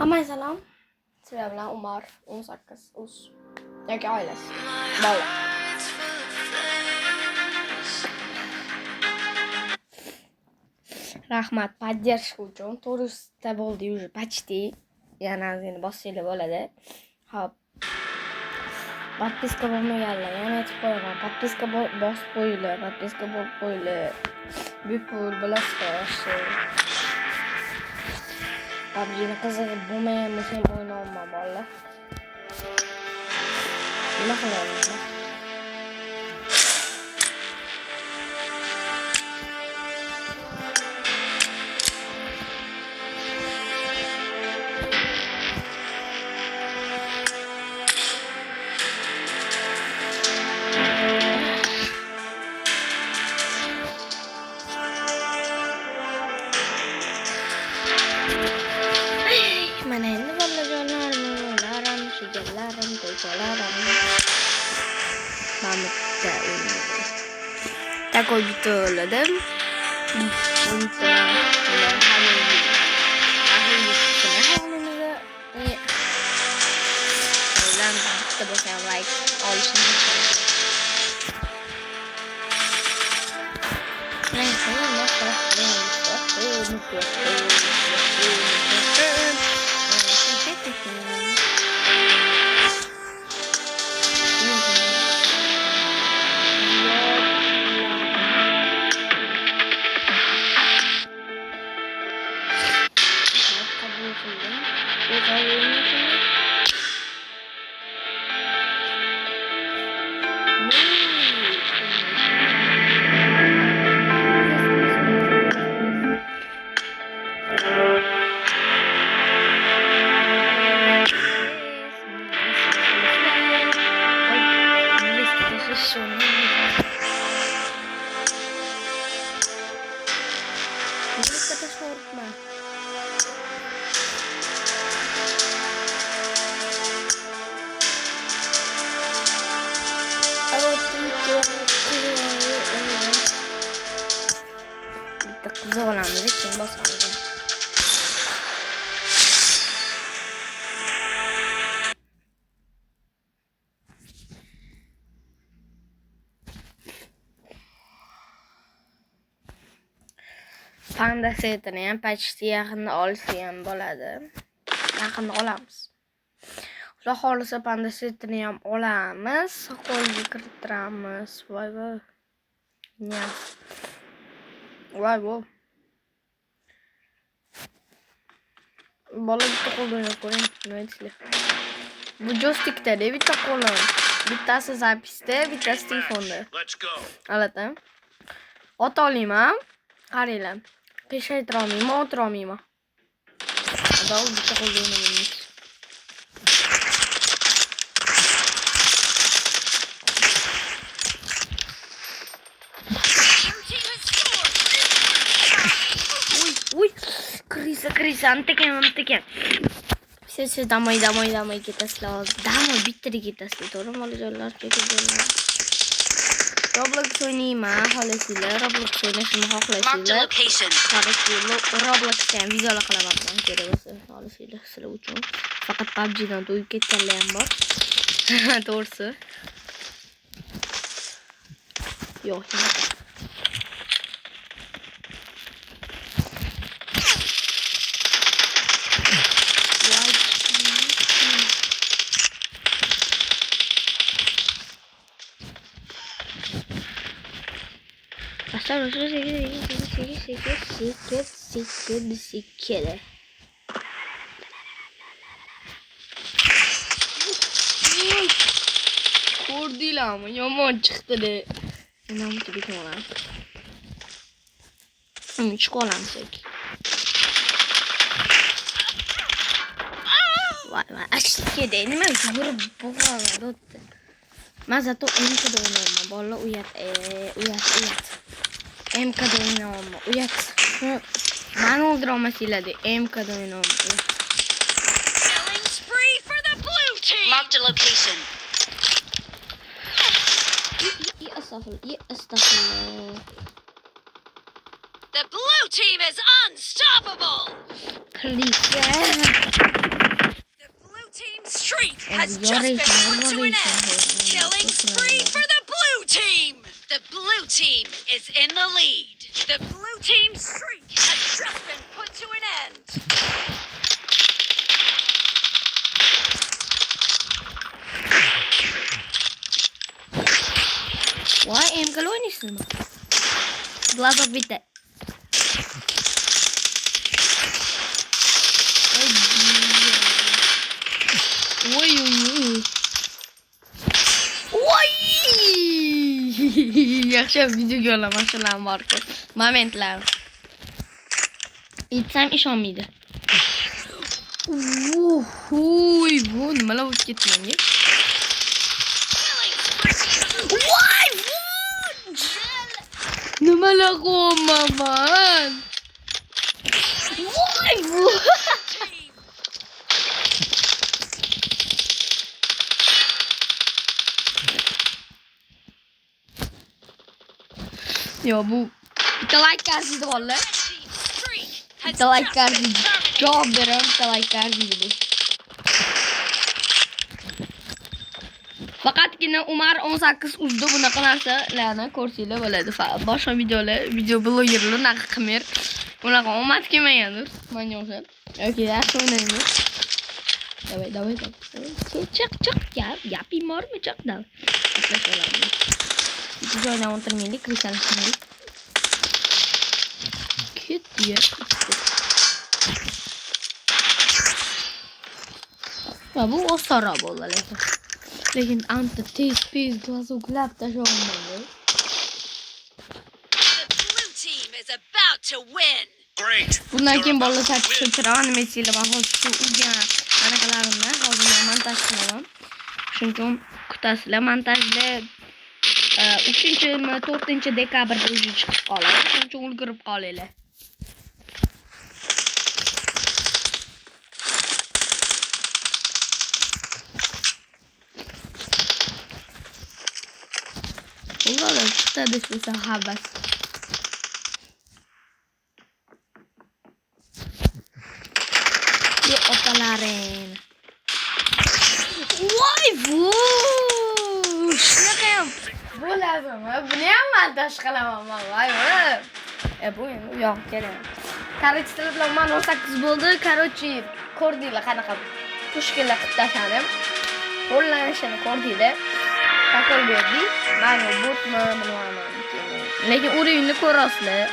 Hammaga salom. Sizlar bilan Umar 18 uz yoki oilasi. Bola. Rahmat поддержка uchun. 400 ta bo'ldi уже почти. Yana ozgina bossanglar bo'ladi. Xo'p. Подписка bo'lmaganlar yana aytib qo'yaman. Подписка bosib qo'yinglar. Подписка bo'lib qo'yinglar. Bepul bilasizlar. PUBG'ni qizig'i bo'lmagan bo'lsa ham o'ynayman bolalar. Nima qilyapmiz? Mana endi bolajonlarim, shigallarim, to'ychalarim. Mana bitta o'ynaydi. Takoy bitta o'ladim. Buncha bitta bo'lsa like olishni olamiz keyin bosamiz. Panda setini ham почти yaqinda olsa ham bo'ladi. Yaqinda olamiz. Xudo xolisa panda setini ham olamiz. Qo'lga kirittiramiz. Voy. Voy. Bola bitta qo'lda o'ynab ko'ring, nima deysizlar? Bu joystickda, bitta qo'lim. Bittasi zapisda, bittasi telefonda. Alatam. Ot olmayman. Qaranglar. Qiyshaytira olmayman, o'tira olmayman. Adov bitta qo'lda o'ynaymiz. Uy. Krisa, antekan. Siz damay ketasizlar. Damay bitta ketasizlar. To'g'rimi bolajonlar? Roblox o'ynayman, xohlasizlar. Roblox o'ynashni xohlaysizlar. Qarashli Robloxda ham videolar qilaman, kerak bo'lsa, xohlasizlar sizlar uchun. Faqat PUBG'dan to'yib ketganlar ham bor. To'g'risi. Yo'q. Sikir. Ko'rdinglarmi? Yomon chiqdi-da. Nima qilib olamiz? Chiqib olamiz. Voy, ashkeda nima yurib bo'g'aladi. Men zato MK'da o'ynayman. Bolalar uyat. MK'da o'ynayman. Uyat. Mani o'ldira olmasanglar-da, MK'da o'ynayman. Marked a location. Astagfirullah. The blue team is unstoppable. Please. has just been put to an end. Killing spree for the blue team. The blue team is in the lead. The blue team streak has just been put to an end. Voy, emgal o'ynaysizmi? Glazov bitta. Voy. Yaxshi video olaman shularni borku. Momentlar. Aytsam ishonmaydi. Voy, bu nimalar bo'lib ketdi menga? Voy! Nimalar qo'ymaman? Voy, bu. Yo, bu bitta like qarziydi bolalar. Bitta like qarziydi. Javob beraman, bitta like qarziydi bu. Faqatgina Umar 18 uzdi bunaqa narsalarni ko'rsanglar bo'ladi. Boshqa video blogerlar unaqa qilmaydi. Unaqa omad kelmagandir. Menga o'xshab. Yoki yaxshi o'ynaymiz. Давай. Chiq. Gaping bormi? Chiq dav. Joydan o'tirmaylik, kristallaylik. Ketdi. Va bu osonroq bo'ldi lekin anta tez glazovlab tashlolmaydi. Bundan keyin bolalar tartibsizroq animatsiyalar va hozir urgan anaqalarimni hozir montaj qilaman. Shuning uchun kutasizlar montajlar 3-4 dekabrda уже chiqib qoladi. Shuning uchun ulgurib qolinglar. Ular chiqdi desa habas. Ye opalarin. Voy bu. Shunaqa ham bo'ladimi? Buni ham montaj qilaman voy. Bu yo'q kerak. Короче, bilan men 18 bo'ldi. Короче, ko'rdinglar qanaqa pushkalar qilib tashladim. Qo'llanishini ko'rdinglar. Takol berdik. Mana botni bilmaman. Lekin urinni ko'rasizlar.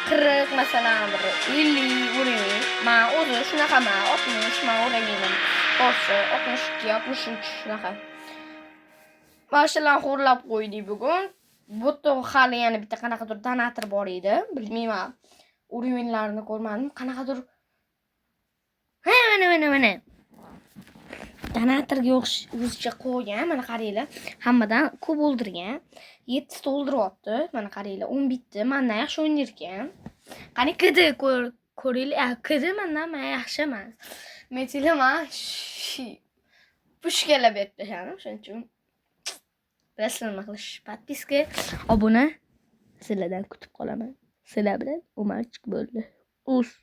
40 masalan 50 urin. Men o'zi shunaqaman. 60 men uraginim. Qo'rsa 62, 63 shunaqa. Mashallah xo'rlab qo'ydik bugun. Botda hali yana bitta qanaqadir donator bor edi. Bilmayman. Urinlarni ko'rmadim. Qanaqadir mana. Donatorga o'zicha qo'ygan. Mana qaranglar. Hammadan ko'p o'ldirgan. 7 ta o'ldiryapti. Mana qaranglar. 10 bitdi. Mendan yaxshi o'ynar ekan. Qani kidi ko'ringlar. Kidi mendan yaxshi emas. Metilama pushkalab berib tashladim. Shuning uchun bilasizmi qilish. Podpiska, obuna sizlardan kutib qolaman. Sizlar bilan Umarchik bo'ldi.